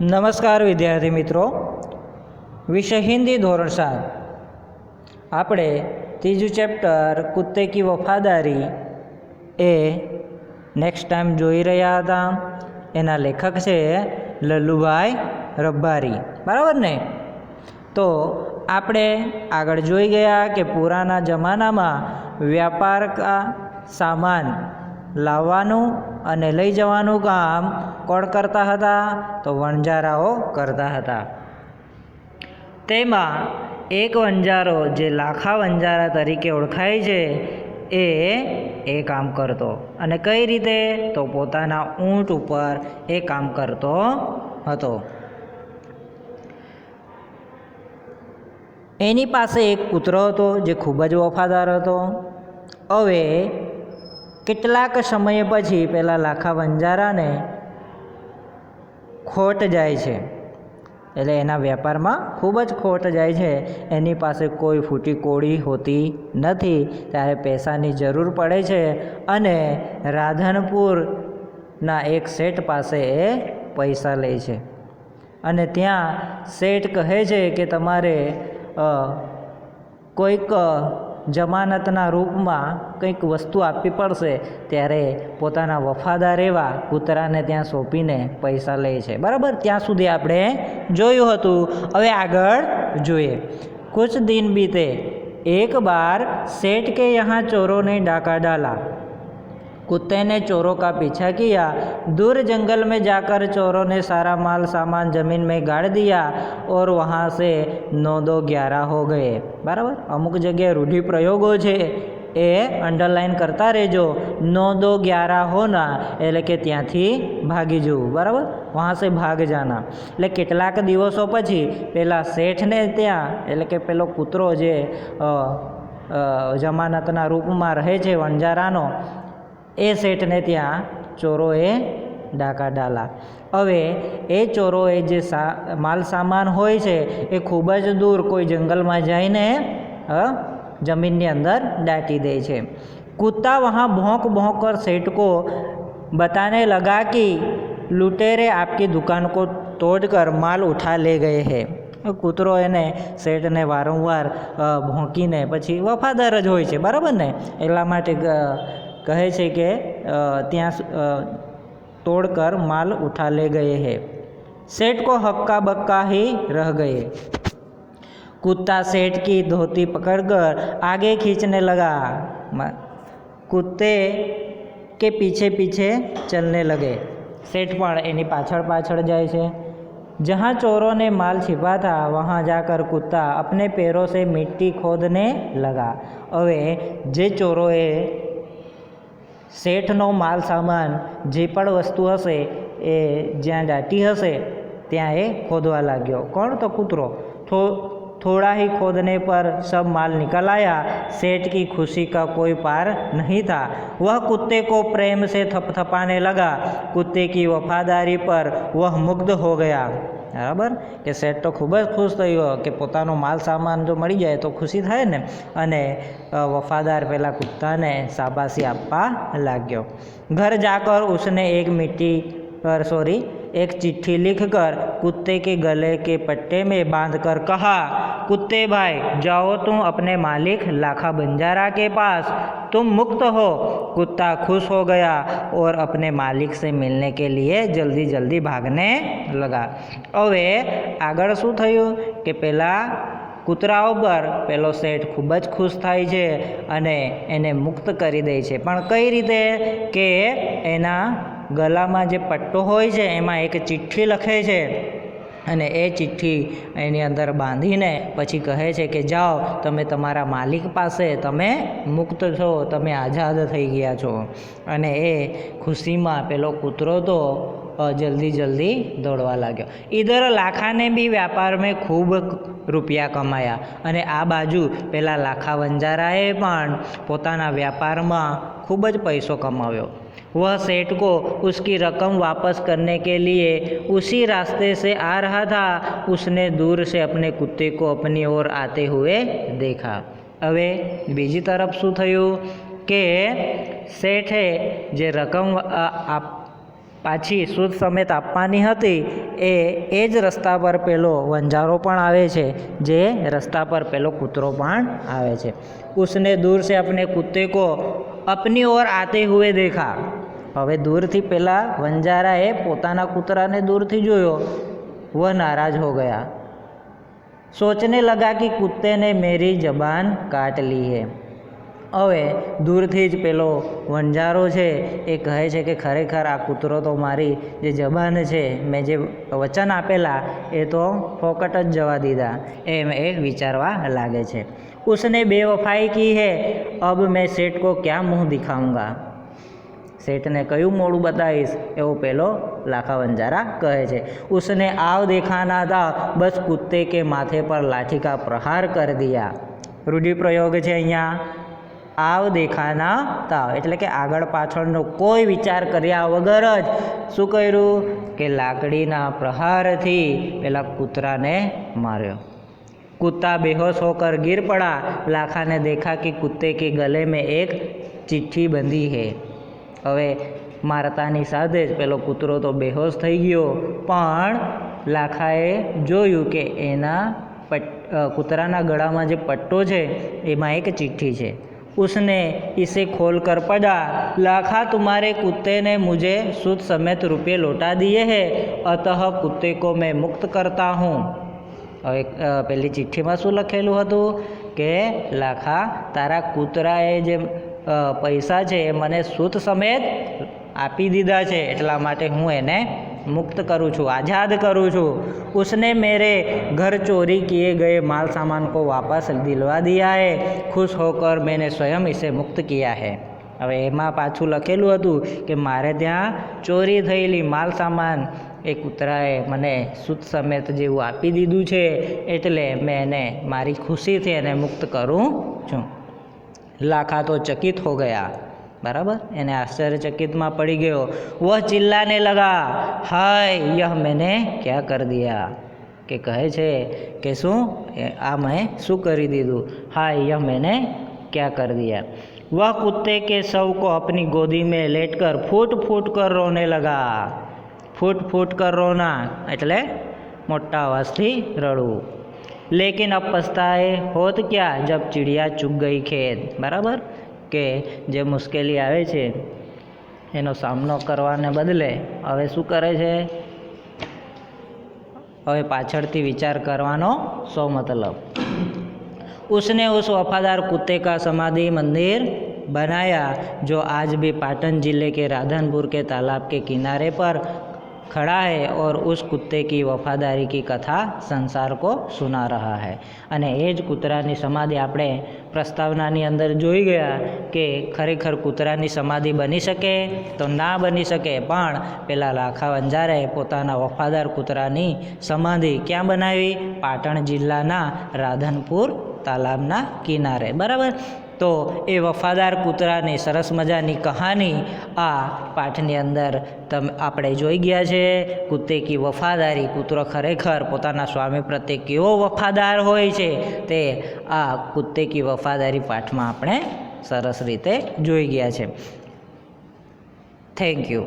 नमस्कार विद्यार्थी मित्रों, विषय हिंदी धोरण 7 આપણે ત્રીજું ચેપ્ટર કુત્તે કી વફાદારી એ નેક્સ્ટ ટાઈમ જોઈ રહ્યા હતા। એના લેખક છે લલ્લુભાઈ રબારી, બરાબર ને। તો આપણે આગળ જોઈ ગયા કે પુરાના જમાનામાં વ્યાપાર કા સામાન લાવવાનું અને લઈ જવાનું કામ કોણ કરતા હતા? તો વણજારાઓ કરતા હતા। તેમાં એક વણજારો જે લાખા વણજારા તરીકે ઓળખાય છે એ કામ કરતો, અને કઈ રીતે? તો પોતાના ઊંટ ઉપર એ કામ કરતો હતો। એની પાસે એક કૂતરો હતો જે ખૂબ જ વફાદાર હતો। હવે કેટલાક સમય પછી પેલા લાખા વણજારાને ખોટ જાય છે, એટલે એના વેપારમાં ખૂબ જ ખોટ જાય છે। એની પાસે કોઈ ફૂટી કોડી હોતી નથી, ત્યારે પૈસાની જરૂર પડે છે અને રાધનપુરના એક શેઠ પાસે એ પૈસા લે છે, અને ત્યાં શેઠ કહે છે કે તમારે કોઈક જમાનતના રૂપમાં કંઈક વસ્તુ આપવી પડશે। ત્યારે પોતાના વફાદાર એવા કૂતરાને ત્યાં સોંપીને પૈસા લે છે, બરાબર। ત્યાં સુધી આપણે જોયું હતું। હવે આગળ જોઈએ। कुछ दिन बीते, एक बार सेठ के यहाँ चोरों ने डाका डाला। कुत्ते ने चोरों का पीछा किया। दूर जंगल में जाकर चोरों ने सारा माल सामान जमीन में गाड़ दिया और वहाँ से 9-2-11 हो गए, बराबर। अमुक जगह रूढ़ि प्रयोगों છે એ અંડરલાઇન કરતા રહેજો। 9-2-11 હોના એટલે કે ત્યાંથી ભાગી જવું, બરાબર। વહાં સે ભાગ જાના એટલે કેટલાક દિવસો પછી પેલા શેઠને ત્યાં, એટલે કે પેલો કૂતરો જે જમાનતના રૂપમાં રહે છે વણજારાનો, એ શેઠને ત્યાં ચોરોએ ડાકા ડાલા। હવે એ ચોરોએ જે માલ સામાન હોય છે એ ખૂબ જ દૂર કોઈ જંગલમાં જઈને जमीन अंदर डाटी दे छे। कुत्ता वहाँ भौंक भौंक कर सेठ को बताने लगा कि लुटेरे आपकी दुकान को तोड़कर माल उठा ले गए हैं। कूतरो एने सेठने वारंवार भौंकीने पछी वफादार ज होय छे, बराबर ने, એટલા માટે કહે છે કે ત્યાં तोड़कर माल उठा ले गए हैं। सेठ को हक्का बक्का ही रह गए। कुत्ता सेठ की धोती पकड़कर आगे खींचने लगा। कुत्ते के पीछे पीछे चलने लगे। सेठ पण एनी पाछड़ पाछड़ जाए छे। जहाँ चोरों ने माल छिपा था वहाँ जाकर कुत्ता अपने पैरों से मिट्टी खोदने लगा। હવે જે ચોરોએ શેઠનો માલ સામાન જે પણ વસ્તુ હશે એ જ્યાં દાટી હશે ત્યાં એ ખોદવા लाग्यो। કોણ? તો કૂતરો। थोड़ा ही खोदने पर सब माल निकल आया। सेठ की खुशी का कोई पार नहीं था। वह कुत्ते को प्रेम से थपथपाने लगा। कुत्ते की वफादारी पर वह मुग्ध हो गया, बराबर। कि सेठ तो खूब ज खुश थयो कि पोतानो माल सामान जो मળી જાય तो खुशी थाय ने, अने वफादार पेला कुत्ताने शाबाशी आपवा लाग्यो। घर जाकर उसने एक चिट्ठी लिखकर कुत्ते के गले के पट्टे में बांधकर कहा, कुत्ते भाई जाओ तुम अपने मालिक लाखा बंजारा के पास, तुम मुक्त हो। कुत्ता खुश हो गया और अपने मालिक से मिलने के लिए जल्दी जल्दी भागने लगा। હવે આગળ શું થયું કે પેલા કૂતરાઓ પર પેલો શેઠ ખૂબ જ ખુશ થાય છે અને એને મુક્ત કરી દે છે। પણ કઈ રીતે? કે એના ગલામાં જે પટ્ટો હોય છે એમાં એક ચિઠ્ઠી લખે છે, અને એ ચિઠ્ઠી એની અંદર બાંધીને પછી કહે છે કે જાઓ તમે તમારા માલિક પાસે, તમે મુક્ત છો, તમે આઝાદ થઈ ગયા છો। અને એ ખુશીમાં પેલો કૂતરો તો जल्दी जल्दी दौड़वा लाग्यो। इधर लाखा ने भी व्यापार में खूब रुपया कमाया, अने आ बाजू पेला लाखा वंजाराए पण पोताना व्यापार में खूब ज पैसो कमाव्यो। वह सेठ को उसकी रकम वापस करने के लिए उसी रास्ते से आ रहा था। उसने दूर से अपने कुत्ते को अपनी ओर आते हुए देखा। હવે બીજી તરફ શું થયું કે શેઠે જે રકમ પાછી સૂદ સમેત આપવાની હતી એ જ રસ્તા પર પેલો વંજારો પણ આવે છે, જે રસ્તા પર પેલો કૂતરો પણ આવે છે. उसने दूर से अपने कुत्ते को अपनी ओर आते हुए देखा. હવે દૂરથી પેલા વંજારાએ પોતાના કૂતરાને દૂરથી જોયો. वह नाराज हो गया. सोचने लगा कि कुत्ते ने मेरी जबान काट ली है. હવે દૂરથી જ પેલો વંજારો છે એ કહે છે કે ખરેખર આ કૂતરો તો મારી જે જબાન છે, મેં જે વચન આપેલા એ તો ફોકટ જ જવા દીધા એમ એ વિચારવા લાગે છે. उसने बेवफाई की है, अब मैं सेठ को क्या मुँह दिखाऊंगा. सेठને કયું મોડું બતાવીશ એવું પેલો લાખા વંજારા કહે છે. उसने आव देखाना था, बस कुत्ते के माथे पर लाठी का प्रहार कर दिया. રૂઢિપ્રયોગ છે અહીંયા. આવ દેખાના તાવ એટલે કે આગળ પાછળનો કોઈ વિચાર કર્યા વગર જ શું કર્યું કે લાકડીના પ્રહારથી પેલા કૂતરાને માર્યો. कुत्ता बेहोश होकर गिर पड़ा. लाखा ने देखा कि कुत्ते के गले में एक चिट्ठी बंधी है. હવે મારતાની સાથે જ પેલો કૂતરો તો બેહોશ થઈ ગયો, પણ લાખાએ જોયું કે એના કૂતરાના ગળામાં જે પટ્ટો છે એમાં એક ચિઠ્ઠી છે. उसने इसे खोल कर पढ़ा. लाखा तुम्हारे कुत्ते ने मुझे सूद समेत रुपये लौटा दिए हैं, अतः कुत्ते को मैं मुक्त करता हूँ. હવે પેલી ચિઠ્ઠીમાં શું લખેલું હતું કે લાખા તારા કૂતરાએ જે પૈસા છે એ મને સૂદ સમેત આપી દીધા છે, એટલા માટે હું એને मुक्त करूँ छूँ, आज़ाद करूँ छूँ. उसने मेरे घर चोरी किए गए माल सामान को वापस दिलवा दिया है. खुश होकर मैंने स्वयं इसे मुक्त किया है. હવે એમાં પાછું લખેલું હતું કે મારે ત્યાં ચોરી થયેલી માલ સામાન એ કૂતરાએ મને સૂદ સમેત જેવું આપી દીધું છે, એટલે મેં એને મારી ખુશીથી એને મુક્ત કરું છું. લાખા તો ચકિત હો ગયા. બરાબર, એને આશ્ચર્યચકિતમાં પડી ગયો. વહ ચિલ્લાને લગા, હાય યહ મેને ક્યાં કર દિયા. કે કહે છે કે શું આ મેં શું કરી દીધું, હાય યહ મેને ક્યાં કર દિયા. वह कुत्ते के शव को अपनी गोदी में लेटकर फूट फूट कर रोने लगा. फूट फूट कर रोना એટલે મોટા અવાજથી રડવું. लेकिन अब पछताए होत क्या जब चिड़िया चुग गई खेत. બરાબર, કે જે મુશ્કેલી આવે છે એનો સામનો કરવાને બદલે હવે શું કરે છે, હવે પાછળથી વિચાર કરવાનો શો मतलब. उसने उस वफादार कुत्ते का समाधि मंदिर बनाया जो आज भी पाटन जिले के राधनपुर के तालाब के किनारे पर खड़ा है और उस कुत्ते की वफादारी की कथा संसार को सुना रहा है. અને એ જ કૂતરાની સમાધિ આપણે પ્રસ્તાવનાની અંદર જોઈ ગયા કે ખરેખર કૂતરાની સમાધિ બની શકે તો ના બની શકે, પણ પેલા લાખા વંજારાએ પોતાના વફાદાર કૂતરાની સમાધિ ક્યાં બનાવી? પાટણ જિલ્લાના રાધનપુર તાલાબના કિનારે. બરાબર, તો એ વફાદાર કૂતરાની સરસ મજાની કહાની આ પાઠની અંદર આપણે જોઈ ગયા છે. કુત્તે કી વફાદારી, કૂતરો ખરેખર પોતાના સ્વામી પ્રત્યે કેવો વફાદાર હોય છે તે આ કુત્તે કી વફાદારી પાઠમાં આપણે સરસ રીતે જોઈ ગયા છે. Thank you.